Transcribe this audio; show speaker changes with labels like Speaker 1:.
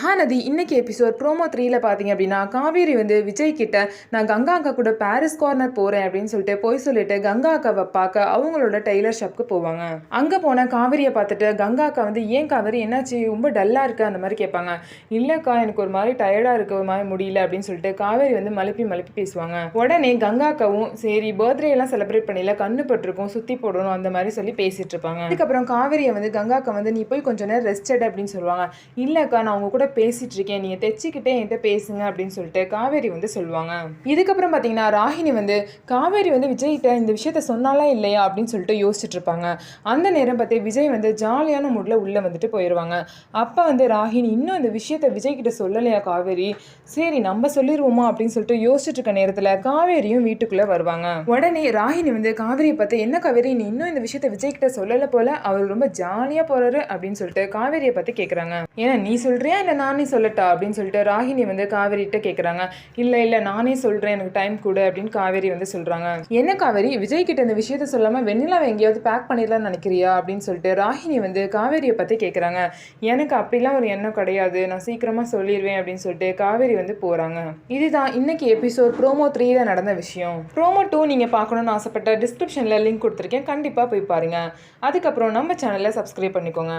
Speaker 1: மகாநதி இன்னைக்கு episode promo 3ல பார்த்தீங்க அப்படின்னா காவேரி வந்து விஜய் கிட்ட நான் கங்கா அக்கா கூட பாரிஸ் கார்னர் போகிறேன் அப்படின்னு சொல்லிட்டு போய் சொல்லிட்டு கங்கா அக்காவை பார்க்க அவங்களோட டெய்லர் ஷாப்க்கு போவாங்க. அங்கே போன காவேரியை பார்த்துட்டு கங்கா அக்கா வந்து ஏன் காவேரி என்னாச்சு ரொம்ப டல்லாக இருக்கு அந்த மாதிரி கேட்பாங்க. இல்லைக்கா எனக்கு ஒரு மாதிரி டயர்டாக இருக்கு ஒரு மாதிரி முடியல அப்படின்னு சொல்லிட்டு காவேரி வந்து மலுப்பி பேசுவாங்க. உடனே கங்கா அக்காவும் சரி பர்த்டே எல்லாம் செலிப்ரேட் பண்ணல கண்ணு பட்டிருக்கும் சுற்றி போடணும் அந்த மாதிரி சொல்லி பேசிட்டு இருப்பாங்க. அதுக்கப்புறம் காவேரியை வந்து கங்கா அக்கா வந்து நீ போய் கொஞ்ச நேரம் ரெஸ்ட் எடு அப்படின்னு சொல்லுவாங்க. இல்லைக்கா நான் உங்க கூட பேசிட்டு இருக்கேன் நீங்க தைச்சிக்கிட்டே என்கிட்ட பேசுங்க அப்படின்னு சொல்லிட்டு காவேரி வந்து சொல்லுவாங்க. இதுக்கப்புறம் பார்த்தீங்கன்னா ராகினி வந்து காவேரி வந்து விஜய்கிட்ட இந்த விஷயத்த சொன்னாலா இல்லையா அப்படின்னு சொல்லிட்டு யோசிச்சுட்டு இருப்பாங்க. அந்த நேரம் பார்த்து விஜய் வந்து ஜாலியான மூட்ல உள்ள வந்துட்டு போயிடுவாங்க. அப்போ வந்து ராகினி இன்னும் இந்த விஷயத்த விஜய் கிட்ட சொல்லலையா காவேரி, சரி நம்ம சொல்லிடுவோமா அப்படின்னு சொல்லிட்டு யோசிச்சுட்டு இருக்க நேரத்தில் காவேரியும் வீட்டுக்குள்ள வருவாங்க. உடனே ராகினி வந்து காவேரியை பார்த்து என்ன காவேரி நீ இன்னும் இந்த விஷயத்த விஜய் கிட்ட சொல்லலை போல அவர் ரொம்ப ஜாலியாக போறாரு அப்படின்னு சொல்லிட்டு காவேரியை பார்த்து கேட்குறாங்க. ஏன்னா நீ சொல்றியா இல்லை நானே சொல்லட்டா அப்படின்னு சொல்லிட்டு ராகினி வந்து காவேரிட்ட கேட்குறாங்க. இல்லை நானே சொல்கிறேன் எனக்கு டைம் கொடு அப்படின்னு காவேரி வந்து சொல்கிறாங்க. என்ன காவேரி விஜய் கிட்ட இந்த விஷயத்த சொல்லாமல் வெண்ணிலாவை எங்கேயாவது பேக் பண்ணிடலாம்னு நினைக்கிறியா அப்படின்னு சொல்லிட்டு ராகினி வந்து காவேரியை பற்றி கேட்குறாங்க. எனக்கு அப்படிலாம் ஒரு எண்ணம் கிடையாது நான் சீக்கிரமாக சொல்லிடுவேன் அப்படின்னு சொல்லிட்டு காவேரி வந்து போகிறாங்க. இதுதான் இன்னைக்கு எபிசோட் ப்ரோமோ 3ல நடந்த விஷயம். ப்ரோமோ 2 நீங்கள் பார்க்கணுன்னு ஆசைப்பட்ட டிஸ்கிரிப்ஷனில் லிங்க் கொடுத்துருக்கேன் கண்டிப்பாக போய் பாருங்கள். அதுக்கப்புறம் நம்ம சேனலை சப்ஸ்கிரைப் பண்ணிக்கோங்க.